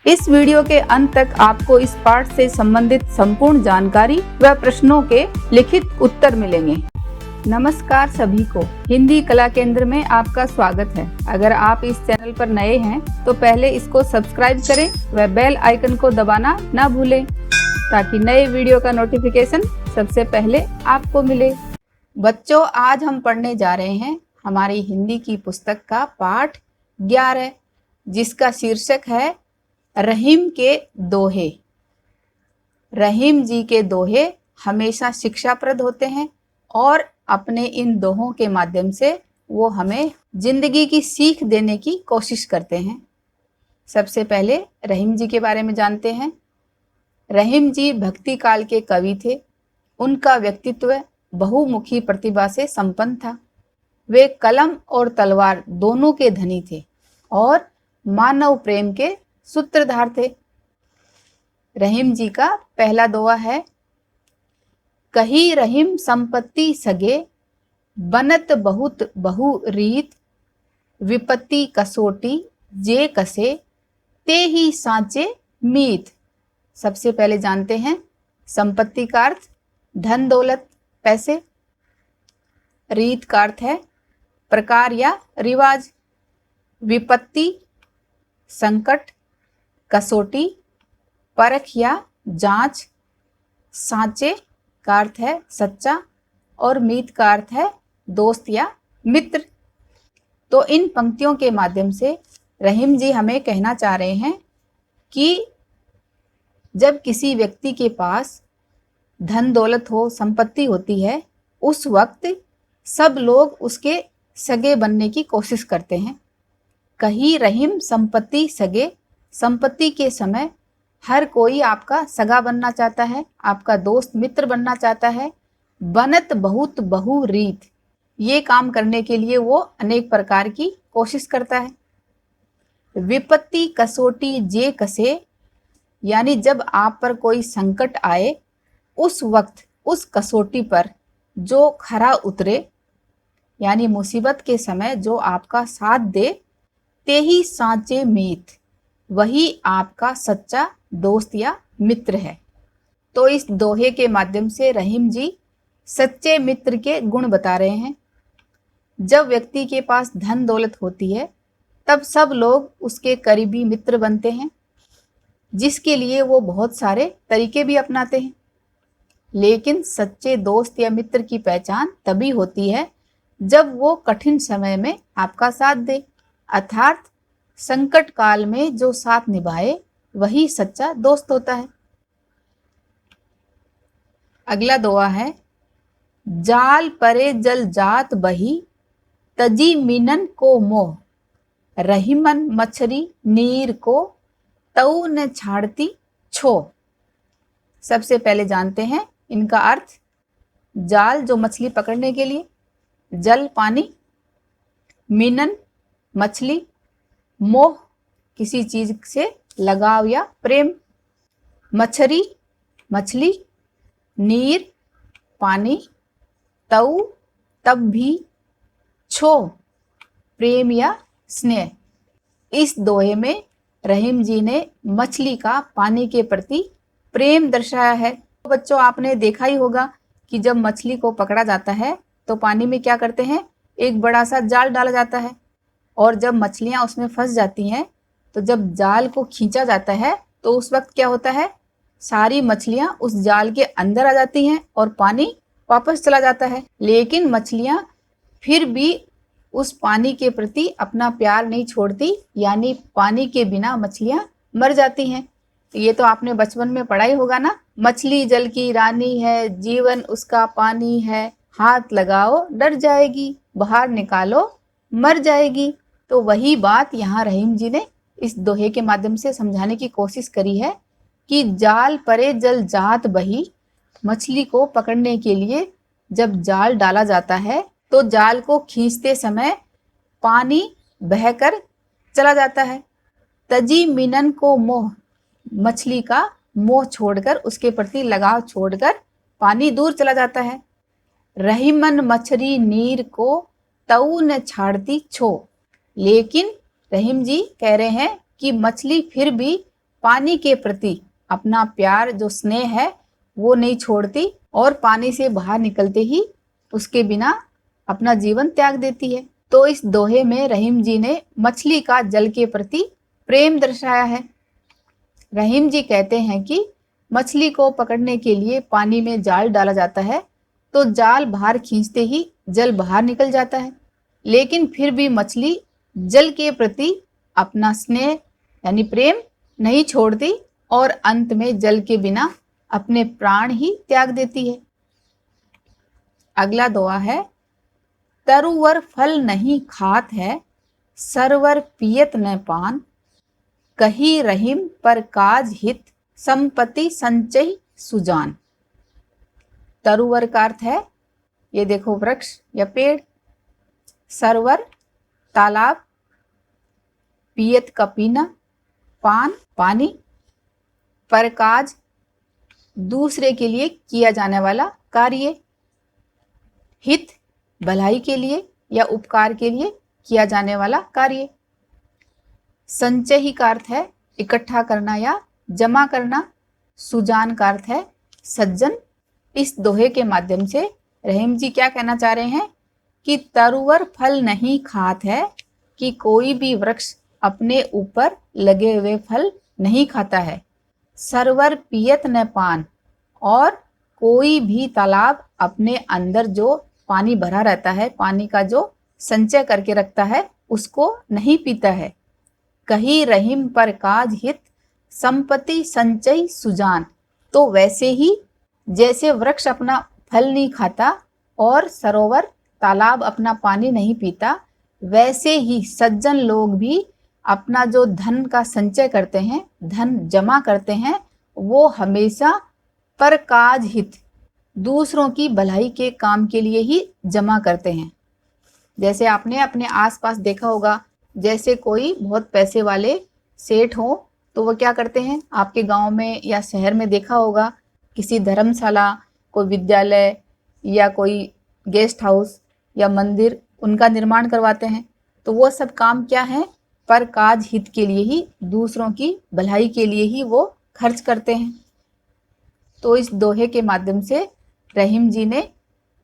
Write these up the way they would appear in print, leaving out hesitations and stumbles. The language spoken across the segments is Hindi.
इस वीडियो के अंत तक आपको इस पाठ से संबंधित संपूर्ण जानकारी व प्रश्नों के लिखित उत्तर मिलेंगे। नमस्कार सभी को, हिंदी कला केंद्र में आपका स्वागत है। अगर आप इस चैनल पर नए हैं तो पहले इसको सब्सक्राइब करें व बेल आइकन को दबाना ना भूलें ताकि नए वीडियो का नोटिफिकेशन सबसे पहले आपको मिले। बच्चों, आज हम पढ़ने जा रहे हैं हमारी हिंदी की पुस्तक का पाठ 11, जिसका शीर्षक है रहीम के दोहे। रहीम जी के दोहे हमेशा शिक्षाप्रद होते हैं और अपने इन दोहों के माध्यम से वो हमें जिंदगी की सीख देने की कोशिश करते हैं। सबसे पहले रहीम जी के बारे में जानते हैं। रहीम जी भक्ति काल के कवि थे। उनका व्यक्तित्व बहुमुखी प्रतिभा से संपन्न था। वे कलम और तलवार दोनों के धनी थे और मानव प्रेम के सूत्रधार थे। रहीम जी का पहला दोहा है, कही रहीम संपत्ति सगे, बनत बहुत बहु रीत, विपत्ति कसोटी जे कसे, ते ही सांचे मीत। सबसे पहले जानते हैं संपत्ति का अर्थ धन दौलत पैसे, रीत का अर्थ है प्रकार या रिवाज, विपत्ति संकट, कसौटी परख या जांच, सांचे का अर्थ है सच्चा और मीत का अर्थ है दोस्त या मित्र। तो इन पंक्तियों के माध्यम से रहीम जी हमें कहना चाह रहे हैं कि जब किसी व्यक्ति के पास धन दौलत हो, संपत्ति होती है, उस वक्त सब लोग उसके सगे बनने की कोशिश करते हैं। कही रहीम संपत्ति सगे, संपत्ति के समय हर कोई आपका सगा बनना चाहता है, आपका दोस्त मित्र बनना चाहता है। बनत बहुत बहु रीत, ये काम करने के लिए वो अनेक प्रकार की कोशिश करता है। विपत्ति कसोटी जे कसे, यानी जब आप पर कोई संकट आए, उस वक्त उस कसौटी पर जो खरा उतरे, यानी मुसीबत के समय जो आपका साथ दे, ते ही सांचे मीत, वही आपका सच्चा दोस्त या मित्र है। तो इस दोहे के माध्यम से रहीम जी सच्चे मित्र के गुण बता रहे हैं। जब व्यक्ति के पास धन दौलत होती है, तब सब लोग उसके करीबी मित्र बनते हैं, जिसके लिए वो बहुत सारे तरीके भी अपनाते हैं। लेकिन सच्चे दोस्त या मित्र की पहचान तभी होती है जब वो कठिन समय में आपका साथ दे, अर्थात संकट काल में जो साथ निभाए वही सच्चा दोस्त होता है। अगला दोहा है, जाल परे जल जात बही, तजी मीनन को मोह, रहीमन मछरी नीर को, तऊ न छाड़ती छो। सबसे पहले जानते हैं इनका अर्थ। जाल जो मछली पकड़ने के लिए, जल पानी, मीनन मछली, मोह किसी चीज से लगाव या प्रेम, मछरी मछली, नीर पानी, तऊ तब भी, छो प्रेम या स्नेह। इस दोहे में रहीम जी ने मछली का पानी के प्रति प्रेम दर्शाया है। तो बच्चों, आपने देखा ही होगा कि जब मछली को पकड़ा जाता है तो पानी में क्या करते हैं, एक बड़ा सा जाल डाला जाता है, और जब मछलियां उसमें फंस जाती हैं तो जब जाल को खींचा जाता है तो उस वक्त क्या होता है, सारी मछलियां उस जाल के अंदर आ जाती हैं और पानी वापस चला जाता है। लेकिन मछलियां फिर भी उस पानी के प्रति अपना प्यार नहीं छोड़ती, यानी पानी के बिना मछलियां मर जाती हैं। ये तो आपने बचपन में पढ़ा ही होगा ना, मछली जल की रानी है, जीवन उसका पानी है, हाथ लगाओ डर जाएगी, बाहर निकालो मर जाएगी। तो वही बात यहाँ रहीम जी ने इस दोहे के माध्यम से समझाने की कोशिश करी है कि जाल परे जल जात बही, मछली को पकड़ने के लिए जब जाल डाला जाता है तो जाल को खींचते समय पानी बहकर चला जाता है। तजी मीनन को मोह, मछली का मोह छोड़कर, उसके प्रति लगाव छोड़कर पानी दूर चला जाता है। रहीमन मछली नीर को, तऊ न छाड़ती छो। लेकिन रहीम जी कह रहे हैं कि मछली फिर भी पानी के प्रति अपना प्यार जो स्नेह है वो नहीं छोड़ती और पानी से बाहर निकलते ही उसके बिना अपना जीवन त्याग देती है। तो इस दोहे में रहीम जी ने मछली का जल के प्रति प्रेम दर्शाया है। रहीम जी कहते हैं कि मछली को पकड़ने के लिए पानी में जाल डाला जाता है तो जाल बाहर खींचते ही जल बाहर निकल जाता है, लेकिन फिर भी मछली जल के प्रति अपना स्नेह यानी प्रेम नहीं छोड़ती और अंत में जल के बिना अपने प्राण ही त्याग देती है। अगला दोहा है, तरुवर फल नहीं खात है, सरवर पियत न पान, कही रहीम पर काज हित, संपत्ति संचय सुजान। तरुवर का अर्थ है, ये देखो वृक्ष या पेड़, सरवर तालाब, पियत का पीना, पान पानी, परकाज दूसरे के लिए किया जाने वाला कार्य, हित भलाई के लिए या उपकार के लिए किया जाने वाला कार्य, संचय ही का अर्थ है इकट्ठा करना या जमा करना, सुजान का अर्थ है सज्जन। इस दोहे के माध्यम से रहीम जी क्या कहना चाह रहे हैं कि तरुवर फल नहीं खात है, कि कोई भी वृक्ष अपने ऊपर लगे हुए फल नहीं खाता है, सरवर पियत न पान, और कोई भी तालाब अपने अंदर जो पानी भरा रहता है, पानी का जो संचय करके रखता है, उसको नहीं पीता है। कही रहीम पर काज हित, संपत्ति संचय सुजान। तो वैसे ही जैसे वृक्ष अपना फल नहीं खाता और सरोवर तालाब अपना पानी नहीं पीता, वैसे ही सज्जन लोग भी अपना जो धन का संचय करते हैं, धन जमा करते हैं, वो हमेशा पर काज हित दूसरों की भलाई के काम के लिए ही जमा करते हैं। जैसे आपने अपने आसपास देखा होगा, जैसे कोई बहुत पैसे वाले सेठ हो तो वो क्या करते हैं, आपके गांव में या शहर में देखा होगा, किसी धर्मशाला, कोई विद्यालय या कोई गेस्ट हाउस या मंदिर उनका निर्माण करवाते हैं। तो वो सब काम क्या है, पर काज हित के लिए ही, दूसरों की भलाई के लिए ही वो खर्च करते हैं। तो इस दोहे के माध्यम से रहीम जी ने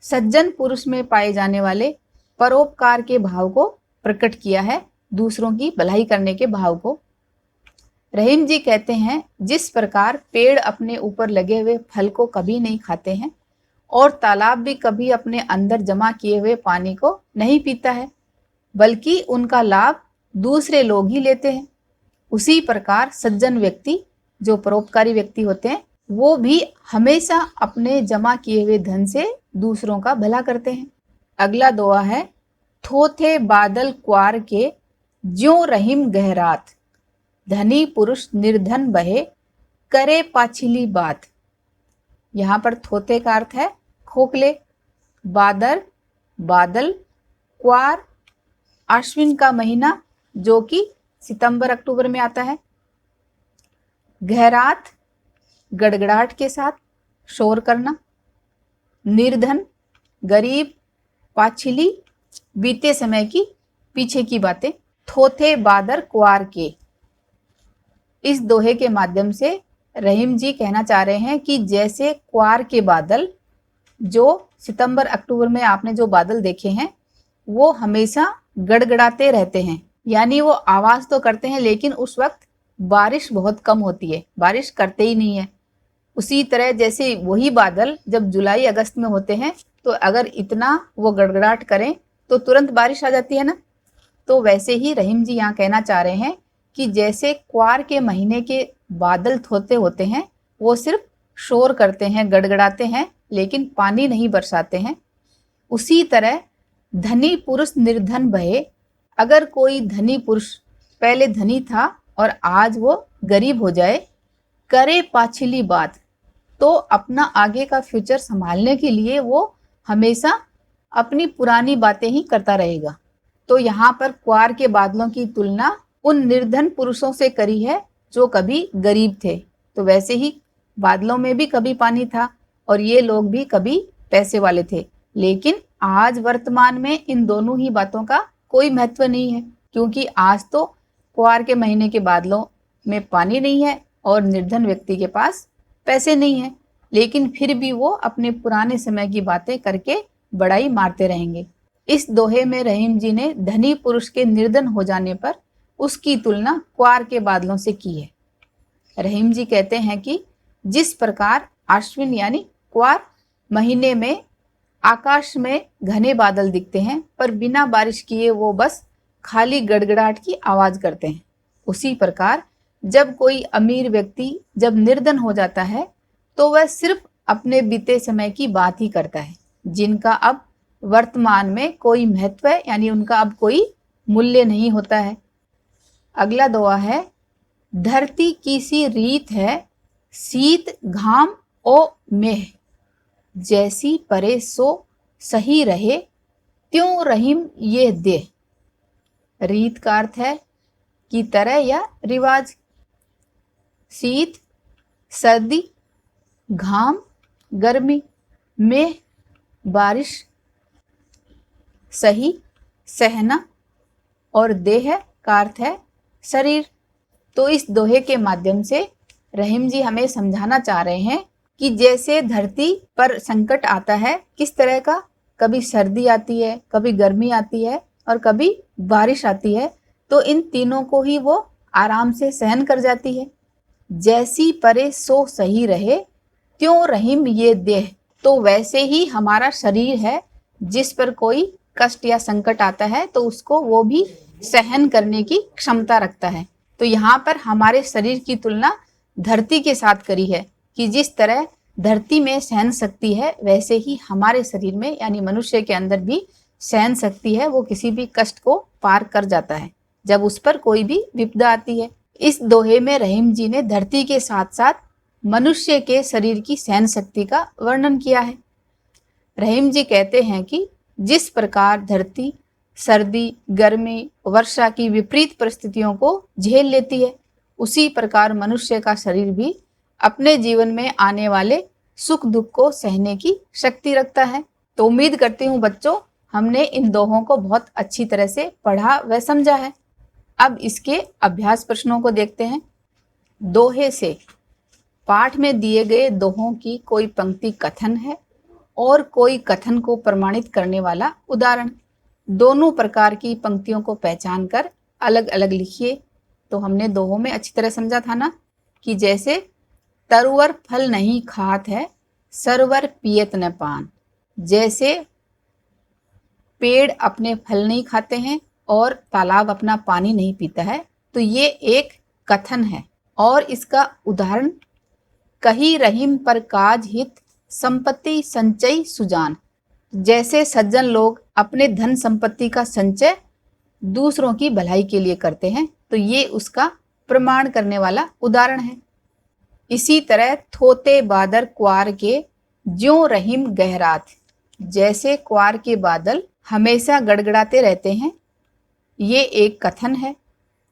सज्जन पुरुष में पाए जाने वाले परोपकार के भाव को प्रकट किया है, दूसरों की भलाई करने के भाव को। रहीम जी कहते हैं, जिस प्रकार पेड़ अपने ऊपर लगे हुए फल को कभी नहीं खाते हैं और तालाब भी कभी अपने अंदर जमा किए हुए पानी को नहीं पीता है, बल्कि उनका लाभ दूसरे लोग ही लेते हैं, उसी प्रकार सज्जन व्यक्ति, जो परोपकारी व्यक्ति होते हैं, वो भी हमेशा अपने जमा किए हुए धन से दूसरों का भला करते हैं। अगला दोहा है, थोथे बादल क्वार के, ज्यों रहीम गहरात, धनी पुरुष निर्धन बहे, करे पाछिली बात। यहाँ पर थोथे का अर्थ है खोखले, बादल, क्वार अश्विन का महीना जो कि सितंबर अक्टूबर में आता है, गहरात गड़गड़ाहट के साथ शोर करना, निर्धन गरीब, पाछिली बीते समय की पीछे की बातें। थोथे बादल क्वार के, इस दोहे के माध्यम से रहीम जी कहना चाह रहे हैं कि जैसे क्वार के बादल, जो सितंबर अक्टूबर में आपने जो बादल देखे हैं, वो हमेशा गड़गड़ाते रहते हैं, यानी वो आवाज तो करते हैं लेकिन उस वक्त बारिश बहुत कम होती है, बारिश करते ही नहीं है। उसी तरह जैसे वही बादल जब जुलाई अगस्त में होते हैं तो अगर इतना वो गड़गड़ाहट करें तो तुरंत बारिश आ जाती है ना। तो वैसे ही रहीम जी यहाँ कहना चाह रहे हैं कि जैसे क्वार के महीने के बादल थोते होते हैं, वो सिर्फ शोर करते हैं, गड़गड़ाते हैं, लेकिन पानी नहीं बरसाते हैं, उसी तरह धनी पुरुष निर्धन भये, अगर कोई धनी पुरुष पहले धनी था और आज वो गरीब हो जाए, करे पाछिली बात, तो अपना आगे का फ्यूचर संभालने के लिए वो हमेशा अपनी पुरानी बातें ही करता रहेगा। तो यहाँ पर क्वार के बादलों की तुलना उन निर्धन पुरुषों से करी है जो कभी गरीब थे। तो वैसे ही बादलों में भी कभी पानी था और ये लोग भी कभी पैसे वाले थे, लेकिन आज वर्तमान में इन दोनों ही बातों का कोई महत्व नहीं है, क्योंकि आज तो क्वार के महीने के बादलों में पानी नहीं है और निर्धन व्यक्ति के पास पैसे नहीं है, लेकिन फिर भी वो अपने पुराने समय की बातें करके बड़ाई मारते रहेंगे। इस दोहे में रहीम जी ने धनी पुरुष के निर्धन हो जाने पर उसकी तुलना क्वार के बादलों से की है। रहीम जी कहते हैं कि जिस प्रकार आश्विन यानी क्वार महीने में आकाश में घने बादल दिखते हैं पर बिना बारिश किए वो बस खाली गड़गड़ाहट की आवाज करते हैं, उसी प्रकार जब कोई अमीर व्यक्ति जब निर्धन हो जाता है तो वह सिर्फ अपने बीते समय की बात ही करता है, जिनका अब वर्तमान में कोई महत्व है, यानी उनका अब कोई मूल्य नहीं होता है। अगला दोहा है, धरती की सी रीत है शीत घाम ओ मेह, जैसी परे सो सही रहे त्यों रहीम ये देह। रीत का अर्थ है की तरह या रिवाज, शीत सर्दी, घाम गर्मी, मेह बारिश, सही सहना और देह का अर्थ है शरीर। तो इस दोहे के माध्यम से रहीम जी हमें समझाना चाह रहे हैं कि जैसे धरती पर संकट आता है किस तरह का, कभी सर्दी आती है, कभी गर्मी आती है और कभी बारिश आती है, तो इन तीनों को ही वो आराम से सहन कर जाती है। जैसी परे सो सही रहे त्यों रहीम ये देह, तो वैसे ही हमारा शरीर है, जिस पर कोई कष्ट या संकट आता है तो उसको वो भी सहन करने की क्षमता रखता है। तो यहाँ पर हमारे शरीर की तुलना धरती के साथ करी है कि जिस तरह धरती में सहन शक्ति है वैसे ही हमारे शरीर में यानी मनुष्य के अंदर भी सहन शक्ति है, वो किसी भी कष्ट को पार कर जाता है जब उस पर कोई भी विपदा आती है। इस दोहे में रहीम जी ने धरती के साथ साथ मनुष्य के शरीर की सहन शक्ति का वर्णन किया है। रहीम जी कहते हैं कि जिस प्रकार धरती सर्दी, गर्मी, वर्षा की विपरीत परिस्थितियों को झेल लेती है, उसी प्रकार मनुष्य का शरीर भी अपने जीवन में आने वाले सुख दुख को सहने की शक्ति रखता है। तो उम्मीद करती हूँ बच्चों, हमने इन दोहों को बहुत अच्छी तरह से पढ़ा व समझा है। अब इसके अभ्यास प्रश्नों को देखते हैं। दोहे से पाठ में दिए गए दोहों की कोई पंक्ति कथन है और कोई कथन को प्रमाणित करने वाला उदाहरण। दोनों प्रकार की पंक्तियों को पहचान कर अलग अलग लिखिए। तो हमने दोहों में अच्छी तरह समझा था ना कि जैसे तरुवर फल नहीं खात है सरवर पियत न पान, जैसे पेड़ अपने फल नहीं खाते हैं और तालाब अपना पानी नहीं पीता है, तो ये एक कथन है। और इसका उदाहरण, कही रहीम पर काज हित संपत्ति संचय सुजान, जैसे सज्जन लोग अपने धन संपत्ति का संचय दूसरों की भलाई के लिए करते हैं, तो ये उसका प्रमाण करने वाला उदाहरण है। इसी तरह थोते बादर क्वार के ज्यों रहीम गहरात, जैसे क्वार के बादल हमेशा गड़गड़ाते रहते हैं, ये एक कथन है।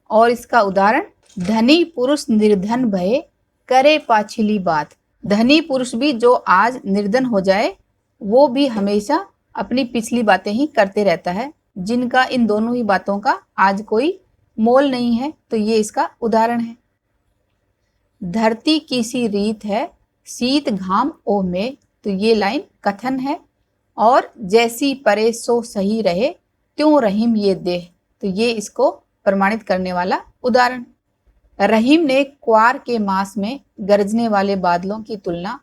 और इसका उदाहरण, धनी पुरुष निर्धन भये करे पाछली बात, धनी पुरुष भी जो आज निर्धन हो जाए वो भी हमेशा अपनी पिछली बातें ही करते रहता है, जिनका इन दोनों ही बातों का आज कोई मोल नहीं है, तो ये इसका उदाहरण है। धरती की सी रीत है शीत घाम ओ में, तो ये लाइन कथन है। और जैसी परे सो सही रहे त्यों रहीम ये देह, तो ये इसको प्रमाणित करने वाला उदाहरण। रहीम ने क्वार के मास में गरजने वाले बादलों की तुलना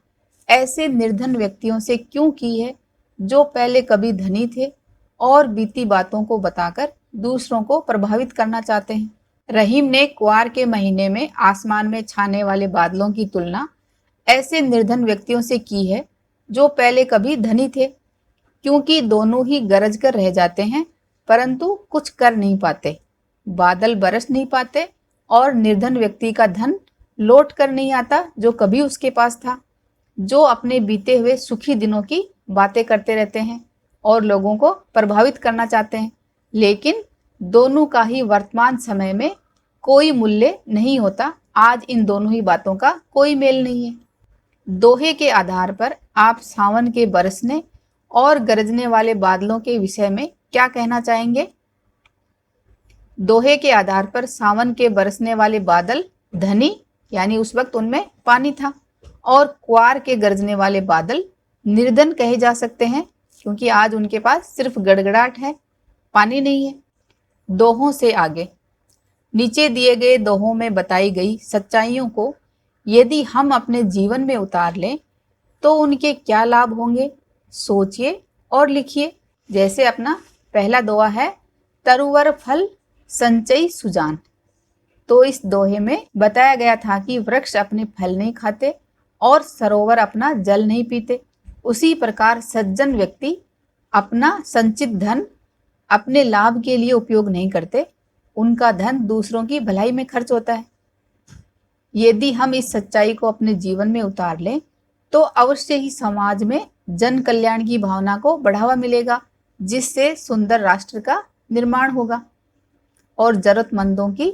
ऐसे निर्धन व्यक्तियों से क्यों की है जो पहले कभी धनी थे और बीती बातों को बताकर दूसरों को प्रभावित करना चाहते हैं। रहीम ने क्वार के महीने में आसमान में छाने वाले बादलों की तुलना ऐसे निर्धन व्यक्तियों से की है जो पहले कभी धनी थे, क्योंकि दोनों ही गरज कर रह जाते हैं परंतु कुछ कर नहीं पाते। बादल बरस नहीं पाते और निर्धन व्यक्ति का धन लौट कर नहीं आता जो कभी उसके पास था, जो अपने बीते हुए सुखी दिनों की बातें करते रहते हैं और लोगों को प्रभावित करना चाहते हैं, लेकिन दोनों का ही वर्तमान समय में कोई मूल्य नहीं होता। आज इन दोनों ही बातों का कोई मेल नहीं है। दोहे के आधार पर आप सावन के बरसने और गरजने वाले बादलों के विषय में क्या कहना चाहेंगे? दोहे के आधार पर सावन के बरसने वाले बादल धनी यानी उस वक्त उनमें पानी था, और क्वार के गरजने वाले बादल निर्धन कहे जा सकते हैं, क्योंकि आज उनके पास सिर्फ गड़गड़ाहट है, पानी नहीं है। दोहों से आगे, नीचे दिए गए दोहों में बताई गई सच्चाइयों को यदि हम अपने जीवन में उतार लें तो उनके क्या लाभ होंगे, सोचिए और लिखिए। जैसे अपना पहला दोहा है, तरुवर फल संचय सुजान। तो इस दोहे में बताया गया था कि वृक्ष अपने फल नहीं खाते और सरोवर अपना जल नहीं पीते। उसी प्रकार सज्जन व्यक्ति अपना संचित धन अपने लाभ के लिए उपयोग नहीं करते, उनका धन दूसरों की भलाई में खर्च होता है। यदि हम इस सच्चाई को अपने जीवन में उतार लें तो अवश्य ही समाज में जन कल्याण की भावना को बढ़ावा मिलेगा, जिससे सुंदर राष्ट्र का निर्माण होगा और जरूरतमंदों की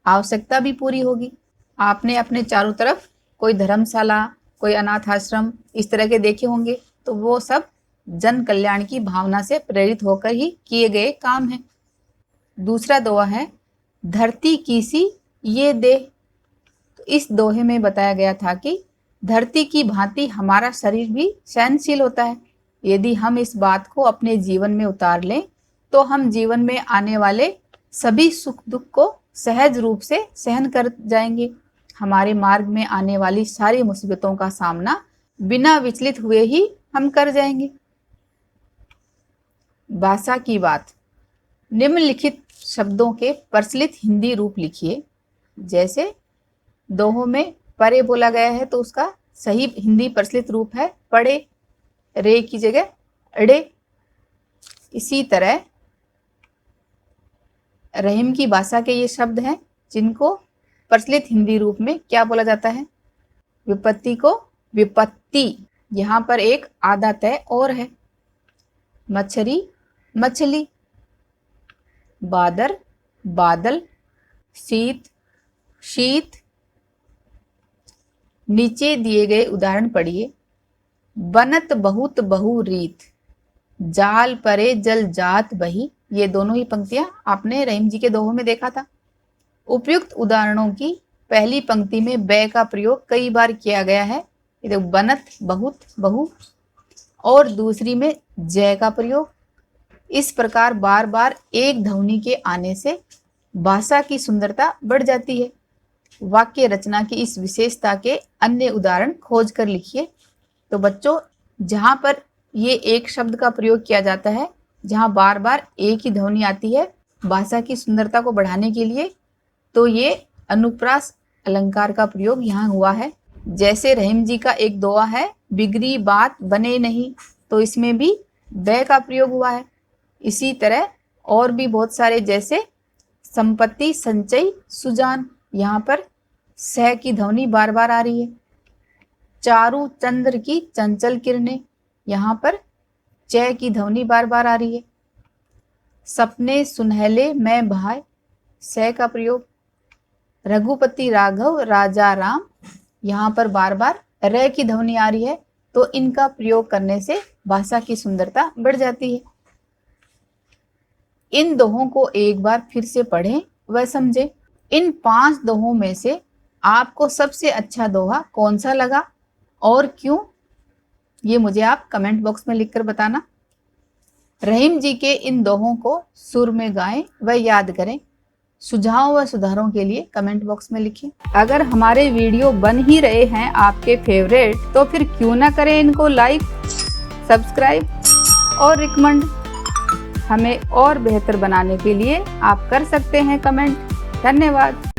आवश्यकता भी पूरी होगी। आपने अपने चारों तरफ कोई धर्मशाला, कोई अनाथ आश्रम इस तरह के देखे होंगे, तो वो सब जन कल्याण की भावना से प्रेरित होकर ही किए गए काम हैं। दूसरा दोहा है, धरती कीसी ये देह। तो इस दोहे में बताया गया था कि धरती की भांति हमारा शरीर भी सहनशील होता है। यदि हम इस बात को अपने जीवन में उतार लें तो हम जीवन में आने वाले सभी सुख दुख को सहज रूप से सहन कर जाएंगे। हमारे मार्ग में आने वाली सारी मुसीबतों का सामना बिना विचलित हुए ही हम कर जाएंगे। भाषा की बात, निम्नलिखित शब्दों के प्रचलित हिंदी रूप लिखिए। जैसे दोहों में परे बोला गया है तो उसका सही हिंदी प्रचलित रूप है पड़े, रे की जगह अड़े। इसी तरह रहीम की भाषा के ये शब्द हैं जिनको प्रचलित हिंदी रूप में क्या बोला जाता है, विपत्ति को विपत्ति, यहाँ पर एक आधा तय और है। मछरी मछली, बादर बादल, शीत शीत। नीचे दिए गए उदाहरण पढ़िए। बनत बहुत बहु रीत, जाल परे जल जात बही। ये दोनों ही पंक्तियां आपने रहीम जी के दोहों में देखा था। उपयुक्त उदाहरणों की पहली पंक्ति में बै का प्रयोग कई बार किया गया है, ये देखो बनत बहुत बहु, और दूसरी में जय का प्रयोग। इस प्रकार बार बार एक ध्वनि के आने से भाषा की सुंदरता बढ़ जाती है। वाक्य रचना की इस विशेषता के अन्य उदाहरण खोज कर लिखिए। तो बच्चों, जहाँ पर ये एक शब्द का प्रयोग किया जाता है, जहाँ बार बार एक ही ध्वनि आती है भाषा की सुंदरता को बढ़ाने के लिए, तो ये अनुप्रास अलंकार का प्रयोग यहाँ हुआ है। जैसे रहीम जी का एक दोहा है, बिगड़ी बात बने नहीं, तो इसमें भी बै का प्रयोग हुआ है। इसी तरह और भी बहुत सारे, जैसे संपत्ति संचय सुजान, यहाँ पर सह की ध्वनि बार बार आ रही है। चारु चंद्र की चंचल किरणें, यहाँ पर च की ध्वनि बार बार आ रही है। सपने सुनहले मैं भाई, स का प्रयोग। रघुपति राघव राजा राम, यहाँ पर बार बार र की ध्वनि आ रही है, तो इनका प्रयोग करने से भाषा की सुंदरता बढ़ जाती है। इन दोहों को एक बार फिर से पढ़ें व समझें। इन 5 दोहों में से आपको सबसे अच्छा दोहा कौन सा लगा और क्यों, ये मुझे आप कमेंट बॉक्स में लिखकर बताना। रहीम जी के इन दोहों को सुर में गाएं व याद करें। सुझाव व सुधारों के लिए कमेंट बॉक्स में लिखें। अगर हमारे वीडियो बन ही रहे हैं आपके फेवरेट, तो फिर क्यों ना करें इनको लाइक, सब्सक्राइब और रिकमेंड। हमें और बेहतर बनाने के लिए आप कर सकते हैं कमेंट। धन्यवाद।